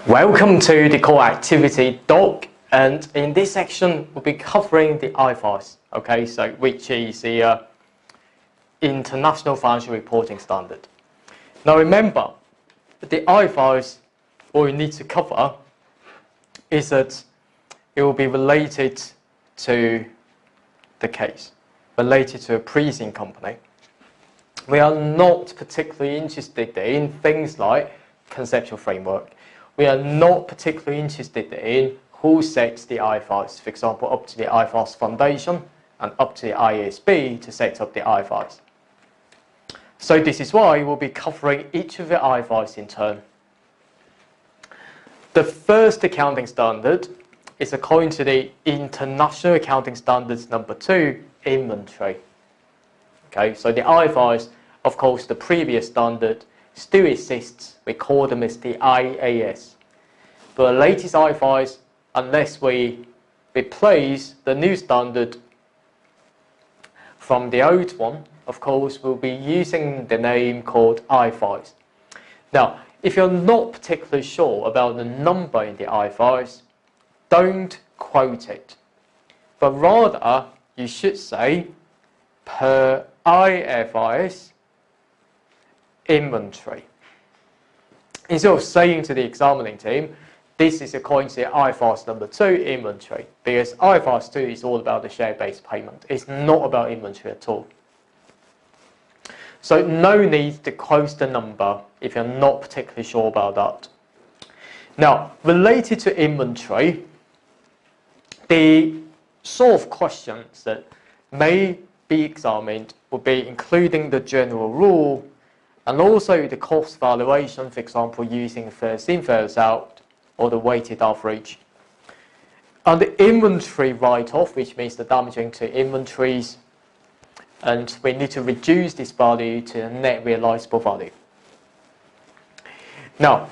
Welcome to the core activity doc, and in this section we'll be covering the IFRS, okay, so which is the International Financial Reporting Standard. Now remember, the IFRS, what we need to cover is that it will be related to the case, related to a preceding company. We are not particularly interested in things like conceptual framework. We are not particularly interested in who sets the IFRS, for example, up to the IFRS Foundation and up to the IASB to set up the IFRS. So this is why we'll be covering each of the IFRS in turn. The first accounting standard is according to the International Accounting Standards number 2, inventory. Okay, so the IFRS, of course, the previous standard still exists. We call them as the IAS. But the latest IFRS, unless we replace the new standard from the old one, of course, we'll be using the name called IFRS. Now, if you're not particularly sure about the number in the IFRS, don't quote it, but rather you should say per IFRS inventory. Instead of saying to the examining team, this is according to the IFRS number 2 inventory, because IFRS 2 is all about the share-based payment. It's not about inventory at all. So no need to quote the number if you're not particularly sure about that. Now, related to inventory, the sort of questions that may be examined will be including the general rule and also the cost valuation, for example, using first in, first out, or the weighted average. And the inventory write-off, which means the damaging to inventories, and we need to reduce this value to a net realizable value. Now,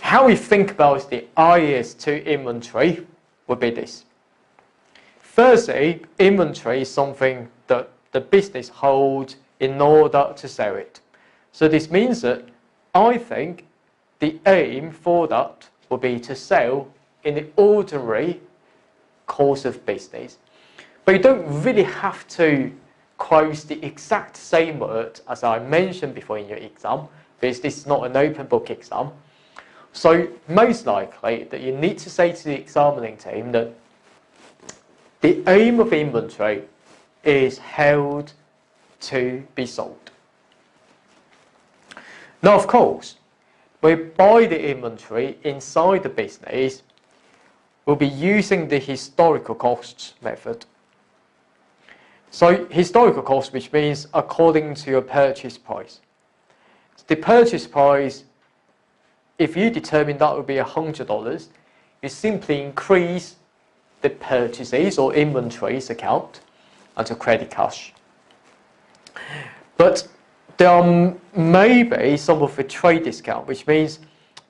how we think about the IAS2 inventory would be this. Firstly, inventory is something that the business holds in order to sell it. So this means that I think the aim for that will be to sell in the ordinary course of business. But you don't really have to quote the exact same word as I mentioned before in your exam, because this is not an open book exam. So most likely that you need to say to the examining team that the aim of inventory is held to be sold. Now, of course, we buy the inventory inside the business, we'll be using the historical costs method. So historical cost, which means according to your purchase price. The purchase price, if you determine that would be $100, you simply increase the purchases or inventories account until credit cash. But there may be some of a trade discount, which means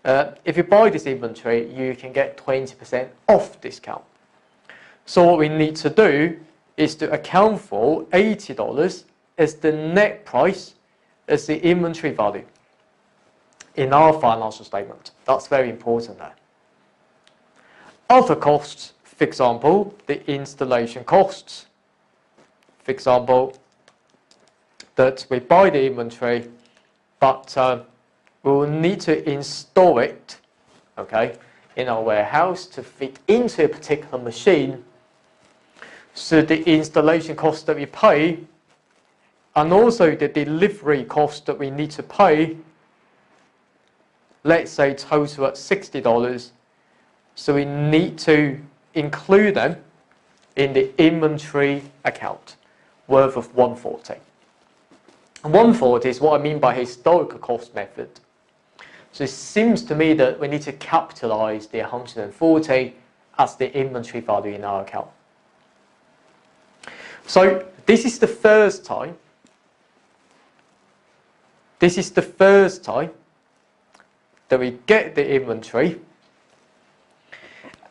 if you buy this inventory, you can get 20% off discount. So what we need to do is to account for $80 as the net price as the inventory value in our financial statement. That's very important there. Other costs, for example, the installation costs. For example, that we buy the inventory, but we will need to install it, okay, in our warehouse to fit into a particular machine. So the installation cost that we pay, and also the delivery cost that we need to pay, let's say total at $60. So we need to include them in the inventory account, worth of $140. And $140 is what I mean by historical cost method. So it seems to me that we need to capitalize the $140 as the inventory value in our account. So this is the first time. This is the first time that we get the inventory.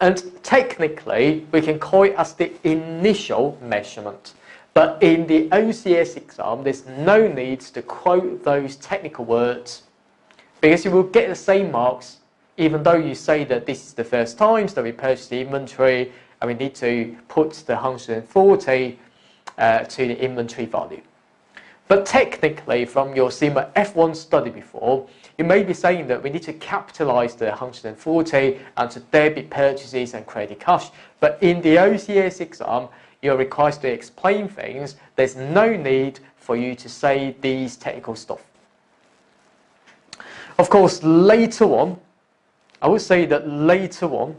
And technically, we can call it as the initial measurement. But in the OCS exam, there's no need to quote those technical words because you will get the same marks even though you say that this is the first time that we purchase the inventory and we need to put the 140 to the inventory value. But technically, from your CIMA F1 study before, you may be saying that we need to capitalize the 140 and to debit purchases and credit cash. But in the OCS exam, you're required to explain things. There's no need for you to say these technical stuff. Of course, later on, I would say that later on,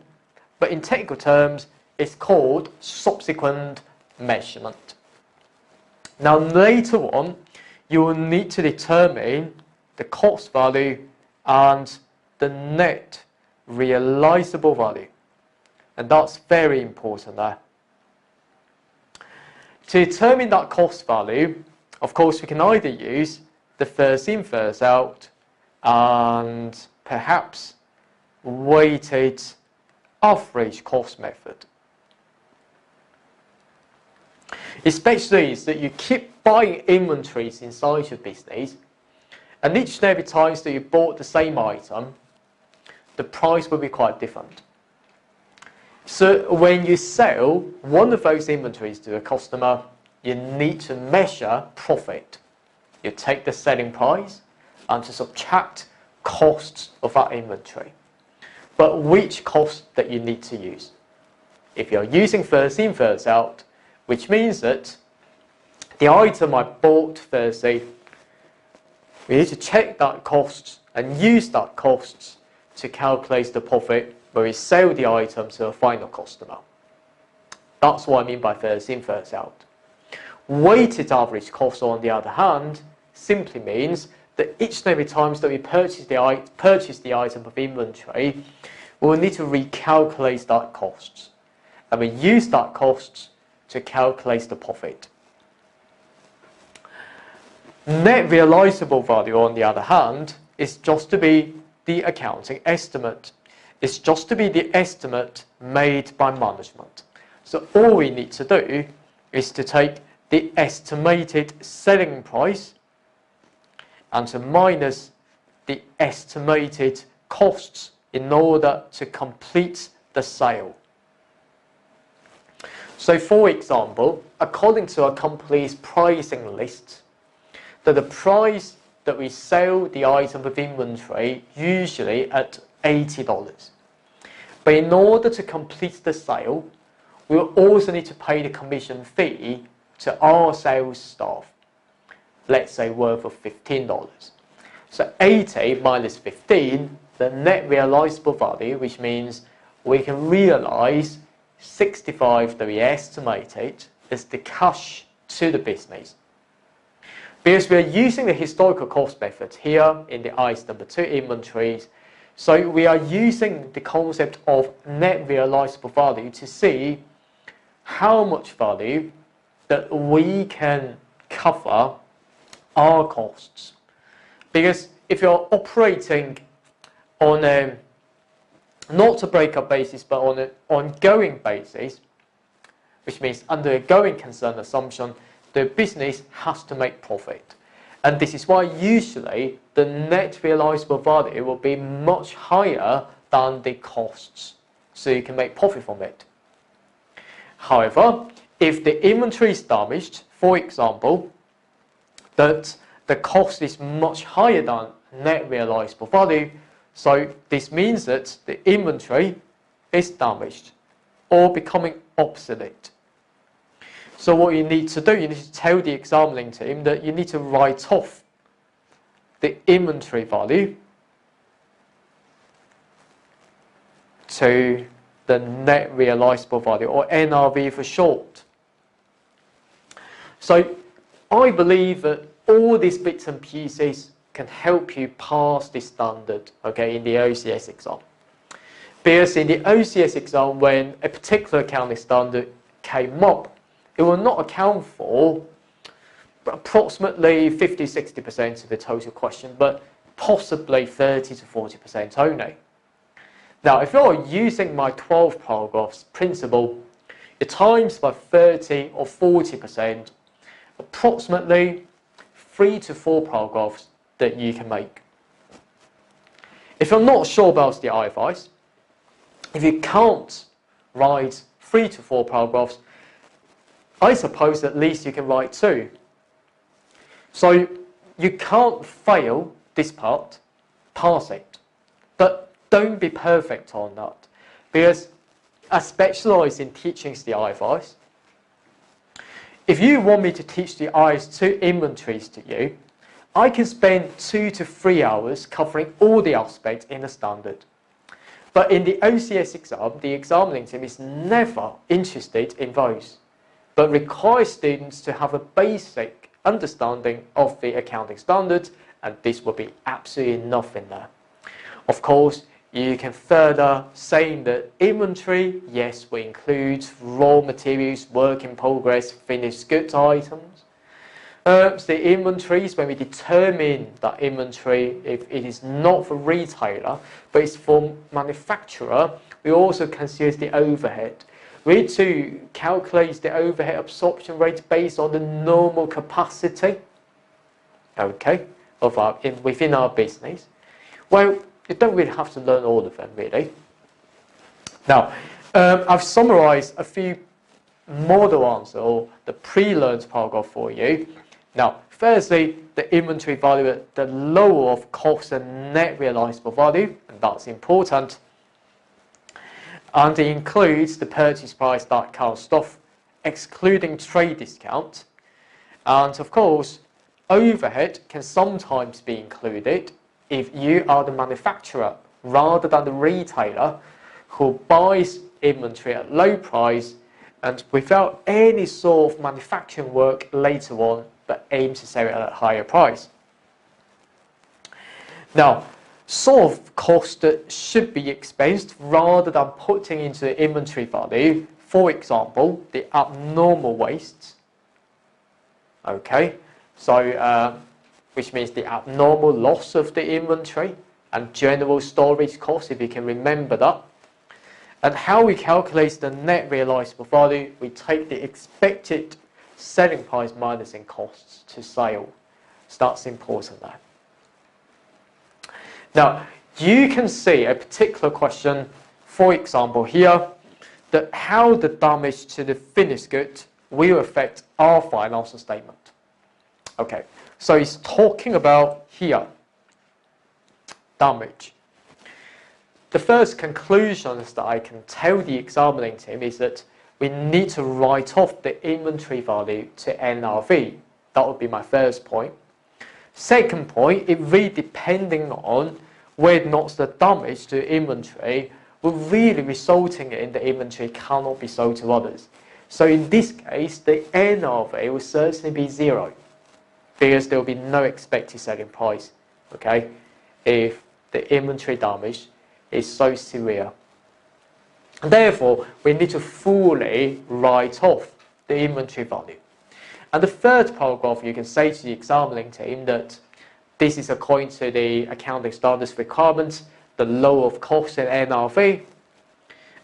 but in technical terms, it's called subsequent measurement. Now, later on, you will need to determine the cost value and the net realizable value. And that's very important there. To determine that cost value, of course, we can either use the first in, first out, and perhaps weighted average cost method. Especially is that you keep buying inventories inside your business, and each and every time that you bought the same item, the price will be quite different. So when you sell one of those inventories to a customer, you need to measure profit. You take the selling price and to subtract costs of that inventory. But which cost that you need to use? If you're using first in, first out, which means that the item I bought firstly, we need to check that cost and use that cost to calculate the profit when we sell the item to a final customer. That's what I mean by first in, first out. Weighted average cost, on the other hand, simply means that each and every time that we purchase the item of inventory, we will need to recalculate that cost. And we use that cost to calculate the profit. Net realizable value, on the other hand, is just to be the accounting estimate. It's just to be the estimate made by management. So all we need to do is to take the estimated selling price and to minus the estimated costs in order to complete the sale. So for example, according to a company's pricing list, that the price that we sell the item of inventory usually at $80. But in order to complete the sale, we will also need to pay the commission fee to our sales staff, let's say worth of $15. So 80 minus 15, the net realizable value, which means we can realize 65 that we estimated is the cash to the business. Because we are using the historical cost method here in the item number 2 inventories, so we are using the concept of net realizable value to see how much value that we can cover our costs. Because if you're operating on a not a breakup basis but on an ongoing basis, which means under a going concern assumption, the business has to make profit. And this is why usually the net realizable value will be much higher than the costs, so you can make profit from it. However, if the inventory is damaged, for example, that the cost is much higher than net realizable value, so this means that the inventory is damaged or becoming obsolete. So what you need to do, you need to tell the examining team that you need to write off the inventory value to the net realizable value, or NRV for short. So I believe that all these bits and pieces can help you pass this standard, okay, in the OCS exam. Because in the OCS exam, when a particular accounting standard came up, it will not account for approximately 50-60% of the total question, but possibly 30 to 40% only. Now, if you're using my 12 paragraphs principle, it times by 30 or 40%, approximately 3 to 4 paragraphs that you can make. If you're not sure about the IFRS, if you can't write 3 to 4 paragraphs, I suppose at least you can write 2. So you can't fail this part, pass it. But don't be perfect on that, because I specialise in teaching the IFRS. If you want me to teach the IAS 2 inventories to you, I can spend 2 to 3 hours covering all the aspects in the standard. But in the OCS exam, the examining team is never interested in those, but requires students to have a basic understanding of the accounting standards, and this will be absolutely nothing there. Of course, you can further say that inventory, yes, will include raw materials, work in progress, finished goods items. The inventories, when we determine that inventory, if it is not for retailer, but it's for manufacturer, we also consider the overhead. We need to calculate the overhead absorption rate based on the normal capacity, okay, of within our business. Well, you don't really have to learn all of them, really. Now, I've summarized a few model answers, or the pre-learned paragraph for you. Now, firstly, the inventory value at the lower of cost and net realizable value, and that's important. And it includes the purchase price that counts off, excluding trade discount. And of course, overhead can sometimes be included if you are the manufacturer rather than the retailer who buys inventory at low price and without any sort of manufacturing work later on, but aims to sell it at a higher price. Now, sort of cost that should be expensed rather than putting into the inventory value, for example, the abnormal wastes, okay, so which means the abnormal loss of the inventory and general storage costs, if you can remember that. And how we calculate the net realizable value, we take the expected selling price minus in costs to sale. So that's important there. Now, you can see a particular question, for example here, that how the damage to the finished good will affect our financial statement. Okay, so it's talking about here, damage. The first conclusion that I can tell the examining team is that we need to write off the inventory value to NRV. That would be my first point. Second point, it really depending on whether or not the damage to inventory will really resulting in the inventory cannot be sold to others. So in this case, the NRV will certainly be 0 because there will be no expected selling price, okay, if the inventory damage is so severe. Therefore, we need to fully write off the inventory value. And the third paragraph, you can say to the examining team that this is according to the accounting standards requirements, the law of cost and NRV.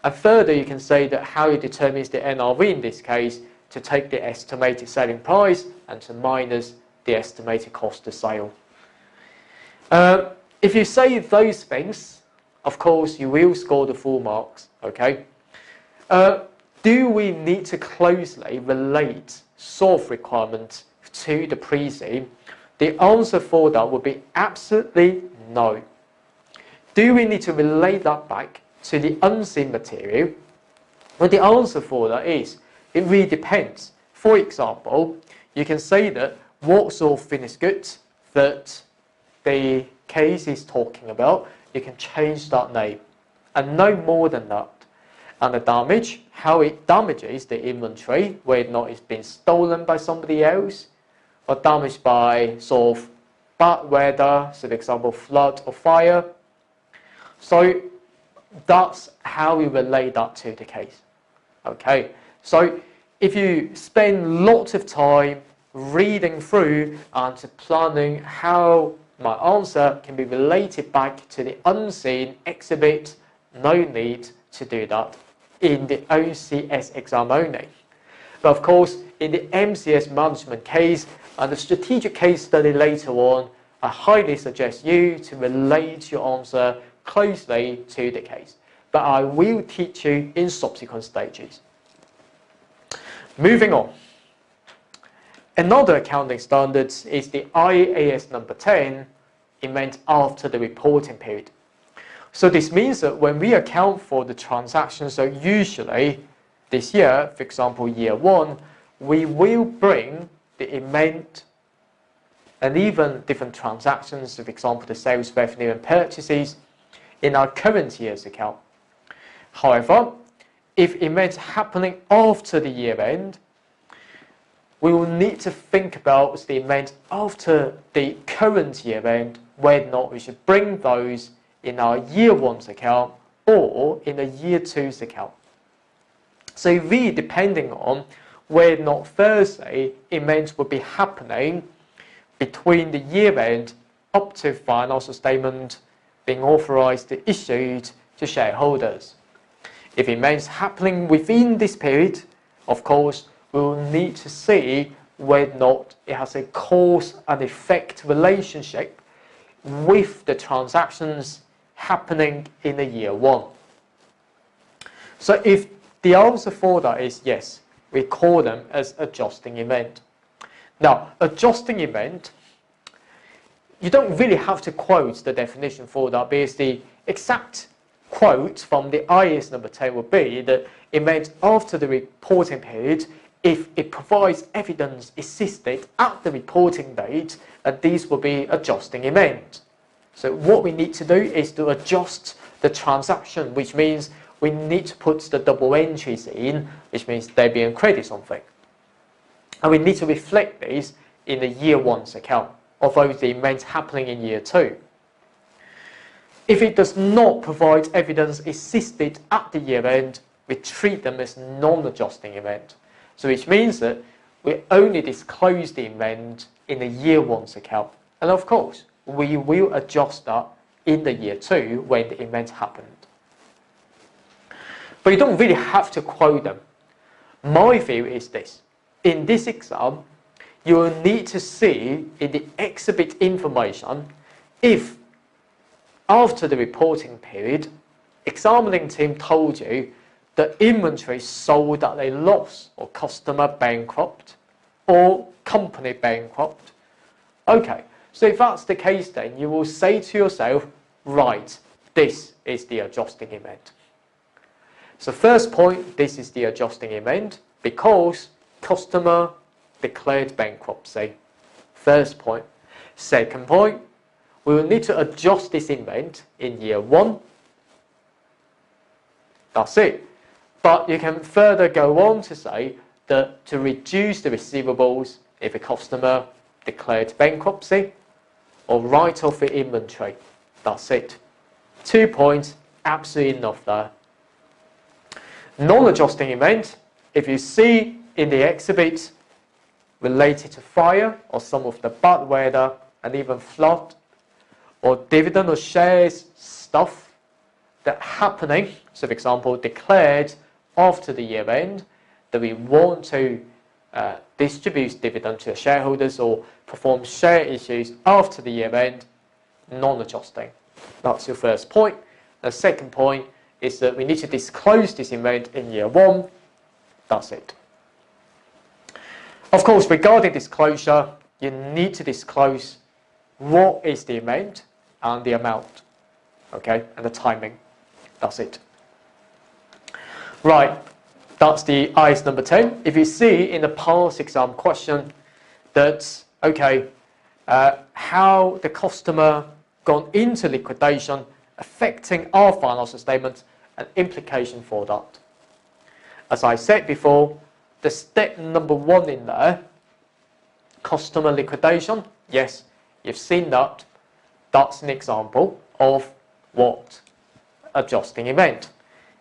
And further, you can say that how it determines the NRV in this case to take the estimated selling price and to minus the estimated cost of sale. If you say those things, of course, you will score the full marks, okay? Do we need to closely relate source requirements to the pre-sim? The answer for that would be absolutely no. Do we need to relate that back to the unseen material? Well, the answer for that is, it really depends. For example, you can say that what sort of finished goods that the case is talking about, you can change that name and no more than that. And the damage, how it damages the inventory, whether or not it's been stolen by somebody else or damaged by sort of bad weather, so for example flood or fire. So that's how we relate that to the case. Okay, so if you spend lots of time reading through and planning how my answer can be related back to the unseen exhibit, no need to do that in the OCS exam only. But of course, in the MCS management case and the strategic case study later on, I highly suggest you to relate your answer closely to the case, but I will teach you in subsequent stages. Moving on. Another accounting standard is the IAS number 10, event after the reporting period. So this means that when we account for the transactions, so usually this year, for example, year 1, we will bring the event and even different transactions, for example, the sales revenue and purchases, in our current year's account. However, if events happening after the year end, we will need to think about the events after the current year end, whether or not we should bring those in our year 1's account or in the year 2's account. So really depending on whether or not firstly events will be happening between the year end up to financial statement being authorised and issued to shareholders. If events happening within this period, of course, we will need to see whether or not it has a cause and effect relationship with the transactions happening in the year 1. So if the answer for that is yes, we call them as adjusting event. Now, adjusting event, you don't really have to quote the definition for that, because the exact quote from the IAS number 10 would be that event after the reporting period, if it provides evidence existed at the reporting date, these will be adjusting event. So what we need to do is to adjust the transaction, which means we need to put the double entries in, which means debit and credit something. And we need to reflect these in the year 1's account, although the event happening in year 2. If it does not provide evidence existed at the year end, we treat them as non-adjusting event. So which means that we only disclose the event in the year 1's account. And of course, we will adjust that in the year 2 when the event happened. But you don't really have to quote them. My view is this. In this exam, you will need to see in the exhibit information if after the reporting period, examining team told you the inventory sold at a loss or customer bankrupt or company bankrupt. Okay, so if that's the case, then you will say to yourself, right, this is the adjusting event. So first point, this is the adjusting event because customer declared bankruptcy. First point. Second point, we will need to adjust this event in year 1. That's it. But you can further go on to say that to reduce the receivables if a customer declared bankruptcy or write off the inventory. That's it. 2 points, absolutely enough there. Non-adjusting event, if you see in the exhibit related to fire or some of the bad weather and even flood or dividend or shares stuff that happening, so for example declared after the year end that we want to distribute dividend to shareholders or perform share issues after the year end, non-adjusting. That's your first point. The second point is that we need to disclose this event in year 1. That's it. Of course, regarding disclosure, you need to disclose what is the event and the amount, okay, and the timing. That's it. Right, that's the IAS number 10. If you see in the past exam question that, okay, how the customer gone into liquidation affecting our financial statement and implication for that. As I said before, the step number 1 in there, customer liquidation, yes, you've seen that. That's an example of what? Adjusting event.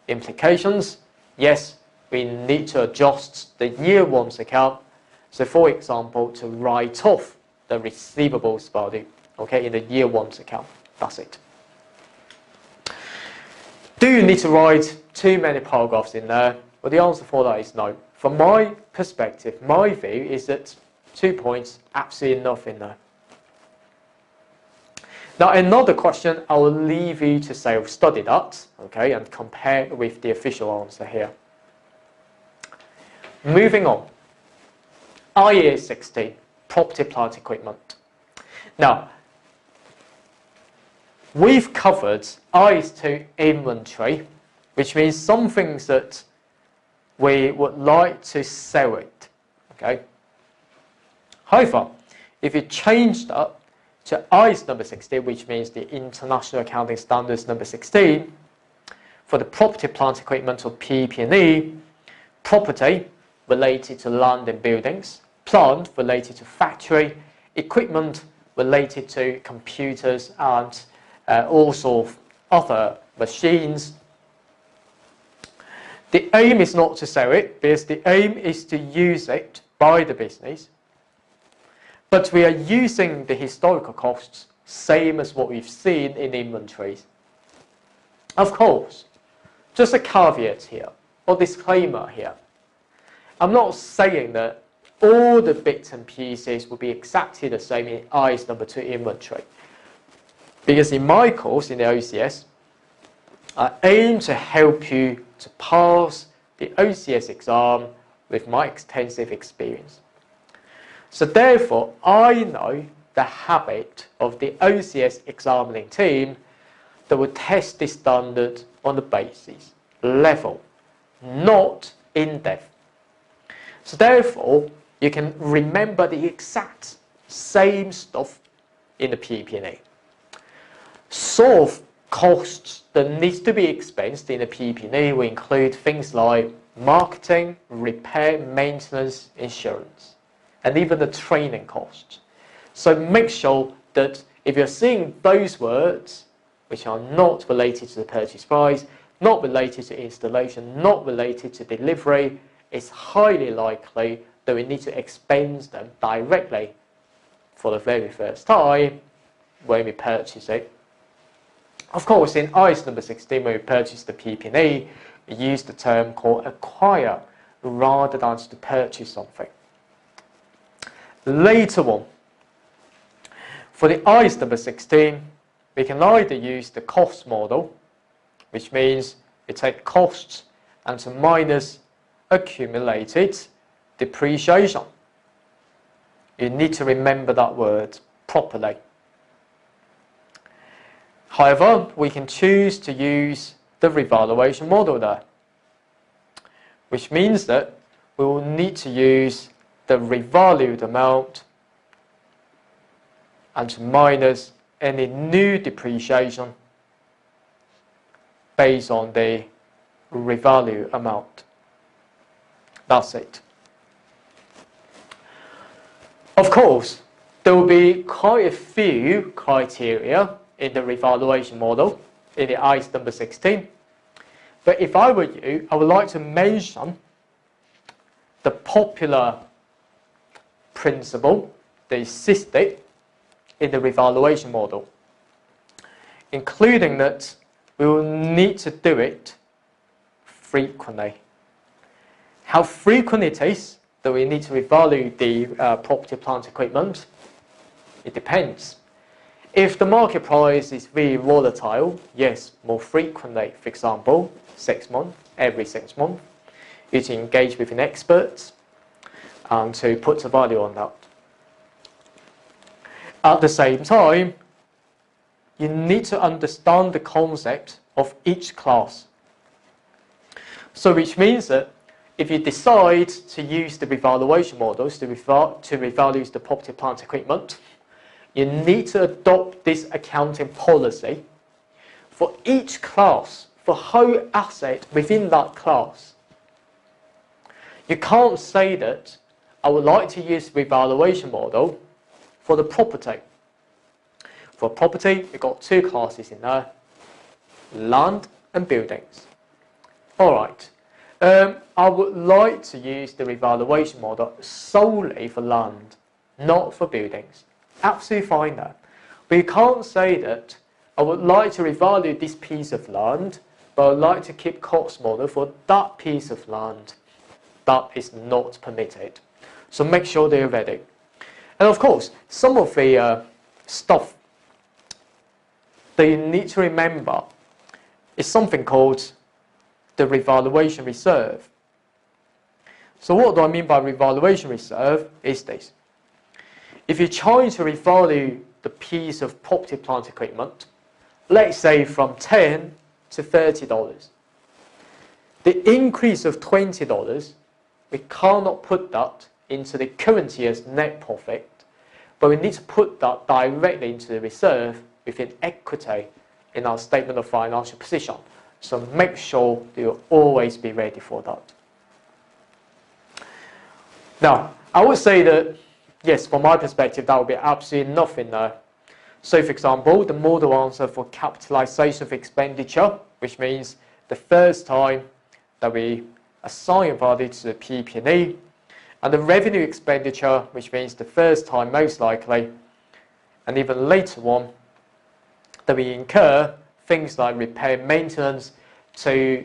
Implications, yes, we need to adjust the year 1's account. So for example, to write off the receivables value, okay, in the year 1's account. That's it. Do you need to write too many paragraphs in there? Well, the answer for that is no. From my perspective, my view is that 2 points, absolutely enough in there. Now, another question, I will leave you to self-study that, okay, and compare with the official answer here. Moving on. IAS 16, property, plant, equipment. Now, we've covered IAS 2 inventory, which means some things that we would like to sell it, okay? However, if you change that to IAS number 16, which means the International Accounting Standards number 16, for the property, plant, equipment, or PP&E, property related to land and buildings, plant related to factory, equipment related to computers and also other machines. The aim is not to sell it, because the aim is to use it by the business. But we are using the historical costs, same as what we've seen in inventories. Of course, just a caveat here, or disclaimer here. I'm not saying that all the bits and pieces will be exactly the same in IAS number 2 inventory. Because in my course, in the OCS, I aim to help you to pass the OCS exam with my extensive experience. So therefore, I know the habit of the OCS examining team that will test this standard on the basis, level, not in depth. So therefore, you can remember the exact same stuff in the PP&E. Sort of costs that needs to be expensed in the PP&E will include things like marketing, repair, maintenance, insurance, and even the training costs. So make sure that if you're seeing those words, which are not related to the purchase price, not related to installation, not related to delivery, it's highly likely that we need to expense them directly for the very first time when we purchase it. Of course, in IAS number 16, when we purchase the PP&E, we use the term called acquire rather than to purchase something. Later on, for the IAS number 16, we can either use the cost model, which means we take costs and to minus accumulated depreciation. You need to remember that word properly. However, we can choose to use the revaluation model there, which means that we will need to use the revalued amount and to minus any new depreciation based on the revalue amount. That's it. Of course, there will be quite a few criteria in the revaluation model in the IAS number 16. But if I were you, I would like to mention the popular principle that is listed in the revaluation model, including that we will need to do it frequently. How frequent it is that we need to revalue the property, plant, equipment, it depends. If the market price is very volatile, yes, more frequently. For example, 6 months, every 6 months, you to engage with an expert and to put a value on that. At the same time, you need to understand the concept of each class. So which means that if you decide to use the revaluation models to revalue the property, plant, equipment, you need to adopt this accounting policy for each class, for whole asset within that class. You can't say that I would like to use the revaluation model for the property. For property, we've got two classes in there, land and buildings. Alright, I would like to use the revaluation model solely for land, not for buildings. Absolutely fine there. But you can't say that I would like to revalue this piece of land, but I would like to keep cost model for that piece of land. That is not permitted. So make sure they're ready. And of course, some of the stuff that you need to remember is something called the revaluation reserve. So what do I mean by revaluation reserve is this. If you're trying to revalue the piece of property, plant, equipment, let's say from $10 to $30, the increase of $20, we cannot put that into the current year's net profit, but we need to put that directly into the reserve within equity in our statement of financial position. So make sure that you'll always be ready for that. Now, I would say that, yes, from my perspective, that would be absolutely nothing there. So, for example, the model answer for capitalization of expenditure, which means the first time that we assign a value to the PP&E, and the revenue expenditure, which means the first time most likely, and even later on, that we incur things like repair and maintenance to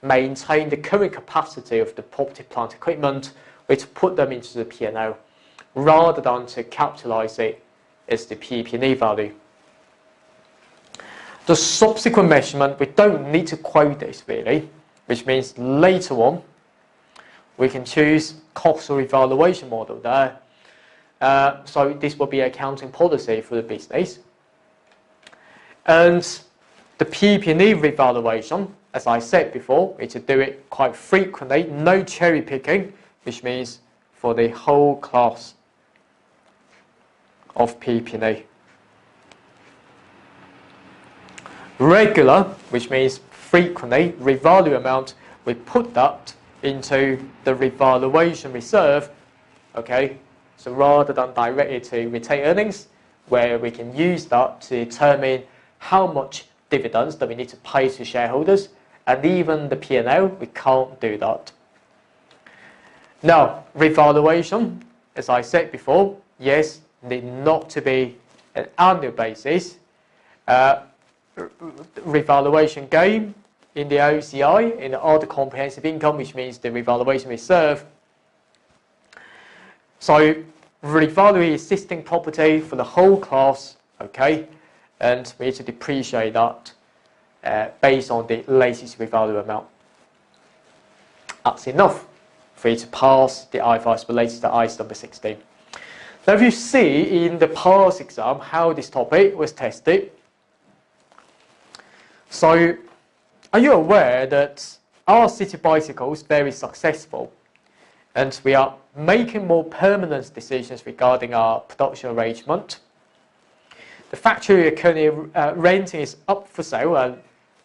maintain the current capacity of the property, plant, equipment, or to put them into the P&L, rather than to capitalize it as the PP&E value. The subsequent measurement, we don't need to quote this really, which means later on, we can choose cost or revaluation model there. So this will be accounting policy for the business. And the PP&E revaluation, as I said before, we should do it quite frequently, no cherry picking, which means for the whole class of PP&E. Regular, which means frequently, revalue amount, we put that into the revaluation reserve, okay? So rather than directly to retained earnings, where we can use that to determine how much dividends that we need to pay to shareholders, and even the P&L, we can't do that. Now, revaluation, as I said before, yes, need not to be an annual basis. Revaluation gain in the OCI, in the other comprehensive income, which means the revaluation reserve. So, revalue existing property for the whole class, okay, and we need to depreciate that based on the latest revalue amount. That's enough for you to pass the IFRS related to IAS number 16. Now, if you see in the past exam how this topic was tested, so are you aware that our city bicycles are very successful and we are making more permanent decisions regarding our production arrangement? The factory we are currently renting is up for sale, and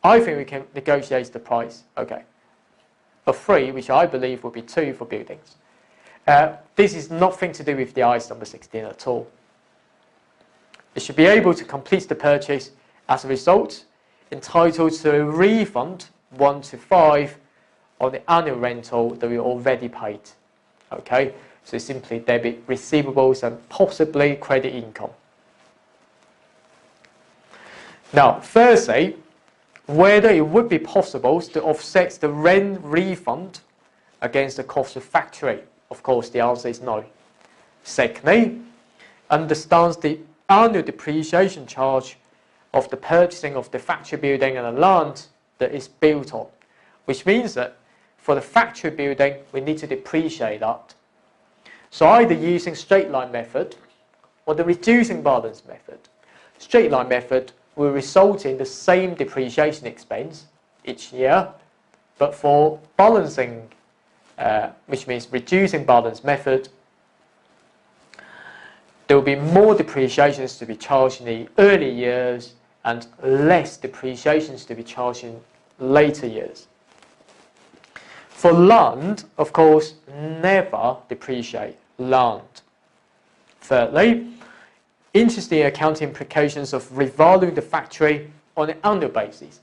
I think we can negotiate the price, okay, of 3, which I believe will be 2 for buildings. This is nothing to do with the IAS number 16 at all. It should be able to complete the purchase as a result, entitled to a refund 1 to 5 on the annual rental that we already paid. Okay, so simply debit receivables and possibly credit income. Now, firstly, whether it would be possible to offset the rent refund against the cost of factory. Of course, the answer is no. Secondly, understands the annual depreciation charge of the purchasing of the factory building and the land that is built on, which means that for the factory building, we need to depreciate that. So either using straight line method or the reducing balance method. Straight line method will result in the same depreciation expense each year, but for balancing, which means reducing balance method, there will be more depreciations to be charged in the early years and less depreciations to be charged in later years. For land, of course, never depreciate land. Thirdly, interesting accounting implications of revaluing the factory on an annual basis.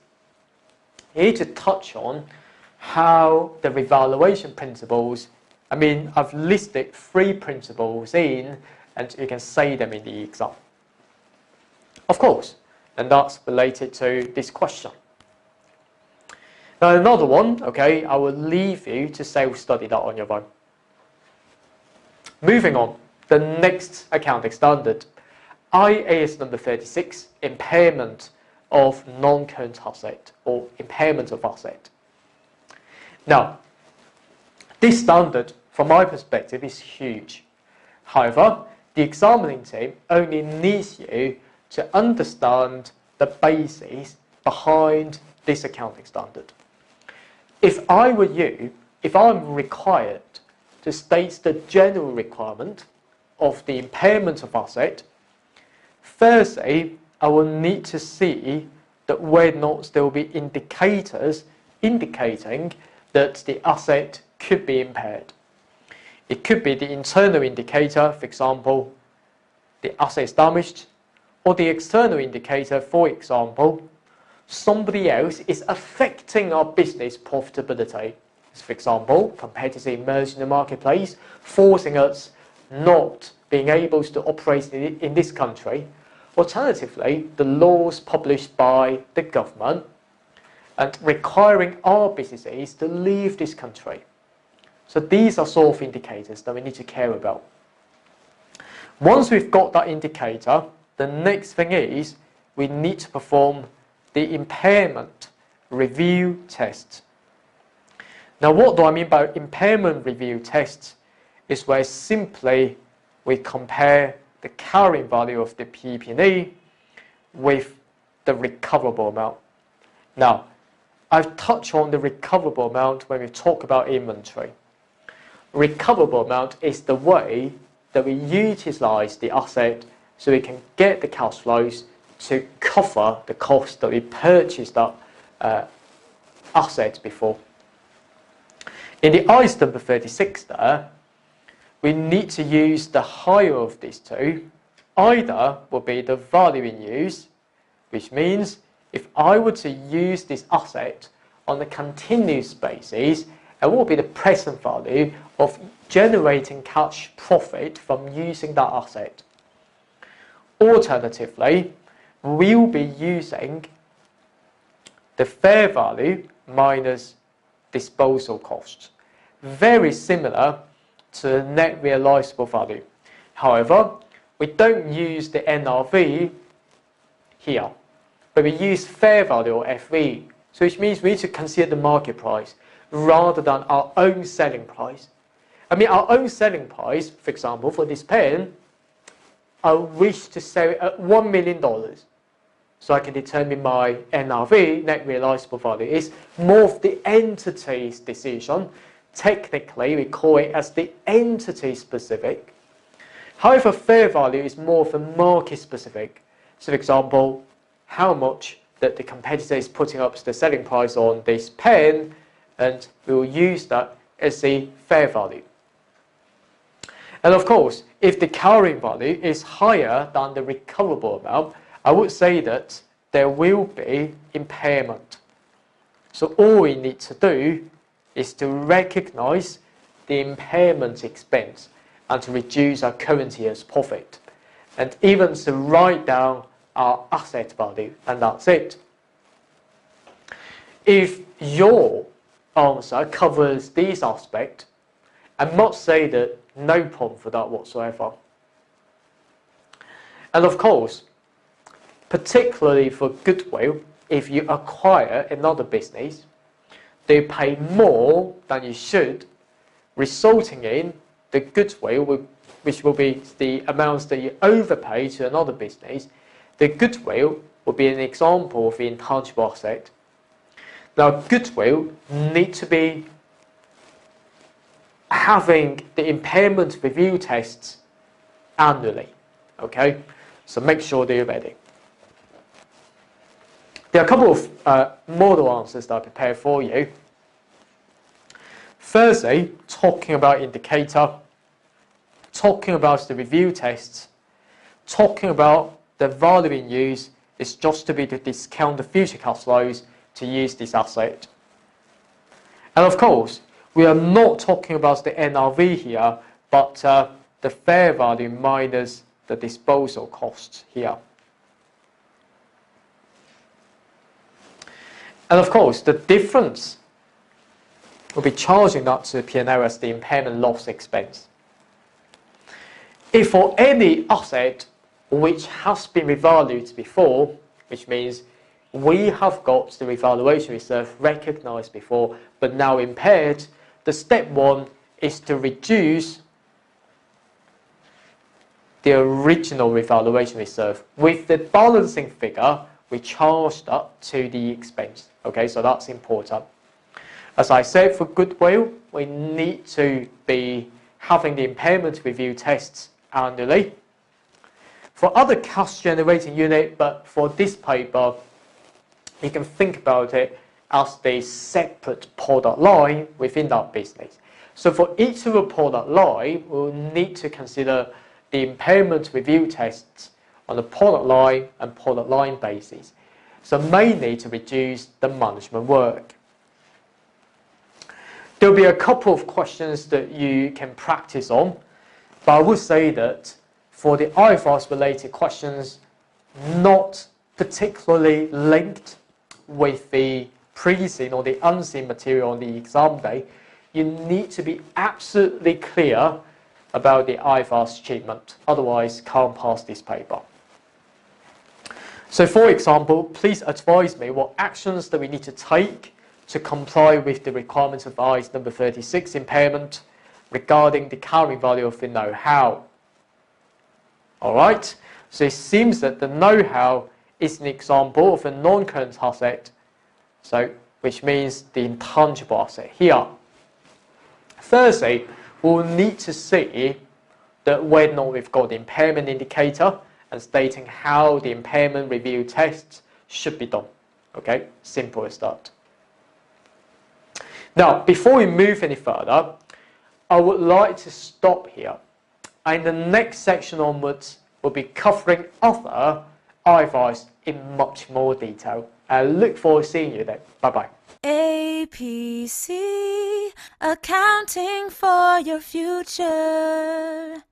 Here to touch on how the revaluation principles, I've listed 3 principles in, and you can say them in the exam. Of course, and that's related to this question. Now another one, okay, I will leave you to self-study that on your own. Moving on, the next accounting standard, IAS number 36, Impairment of non-current asset or impairment of asset. Now, this standard, from my perspective, is huge. However, the examining team only needs you to understand the basis behind this accounting standard. If I were you, if I'm required to state the general requirement of the impairment of asset, firstly, I will need to see that whether or not there will be indicators indicating that the asset could be impaired. It could be the internal indicator, for example, the asset is damaged, or the external indicator, for example, somebody else is affecting our business profitability. For example, competitors emerge in the marketplace, forcing us not being able to operate in this country. Alternatively, the laws published by the government and requiring our businesses to leave this country. So these are sort of indicators that we need to care about. Once we've got that indicator, the next thing is we need to perform the impairment review test. Now, what do I mean by impairment review tests? Is where simply we compare the carrying value of the PP&E with the recoverable amount. Now, I've touched on the recoverable amount when we talk about inventory. Recoverable amount is the way that we utilize the asset so we can get the cash flows to cover the cost that we purchased that asset before. In the IAS number 36 there, we need to use the higher of these two. Either will be the value in use, which means if I were to use this asset on a continuous basis, it will be the present value of generating cash profit from using that asset. Alternatively, we'll be using the fair value minus disposal costs. Very similar to net realizable value. However, we don't use the NRV here, but we use fair value or FV. So which means we need to consider the market price rather than our own selling price. I mean, our own selling price, for example, for this pen, I wish to sell it at $1 million. So I can determine my NRV, net realizable value, is more of the entity's decision. Technically, we call it as the entity specific. However, fair value is more of a market specific. So, for example, how much that the competitor is putting up the selling price on this pen, and we will use that as the fair value. And of course, if the carrying value is higher than the recoverable amount, I would say that there will be impairment. So all we need to do is to recognize the impairment expense and to reduce our current year's profit. And even to write down our asset value, and that's it. If your answer covers these aspects, I must say that no problem for that whatsoever. And of course, particularly for Goodwill, if you acquire another business, they pay more than you should, resulting in the Goodwill, which will be the amounts that you overpay to another business. The Goodwill will be an example of the intangible asset. Now, Goodwill needs to be having the impairment review tests annually. Okay, so make sure that you're ready. There are a couple of model answers that I prepared for you. Firstly, talking about indicator, talking about the review tests, talking about the value in use is just to be to discount the future cash flows to use this asset. And of course, we are not talking about the NRV here, but the fair value minus the disposal costs here. And of course, the difference will be charging that to the P&L as the impairment loss expense. If for any asset which has been revalued before, which means we have got the revaluation reserve recognized before, but now impaired. The step one is to reduce the original revaluation reserve with the balancing figure we charged up to the expense. Okay, so that's important. As I said, for goodwill, we need to be having the impairment review tests annually. For other cash generating unit, but for this paper, you can think about it as the separate product line within that business. So for each of the product line, we'll need to consider the impairment review tests on a product line and product line basis. So mainly to reduce the management work. There'll be a couple of questions that you can practice on, but I would say that for the IFRS related questions, not particularly linked with the pre-seen or the unseen material on the exam day, you need to be absolutely clear about the IFRS treatment, otherwise can't pass this paper. So for example, please advise me what actions that we need to take to comply with the requirements of IAS number 36 impairment regarding the carrying value of the know-how. Alright, so it seems that the know-how is an example of a non-current asset, so which means the intangible asset here. Firstly, we'll need to see that whether or not we've got the impairment indicator and stating how the impairment review tests should be done. Okay, simple as that. Now, before we move any further, I would like to stop here. And the next section onwards will be covering other IFRS in much more detail. I look forward to seeing you then. Bye-bye. APC, accounting for your future.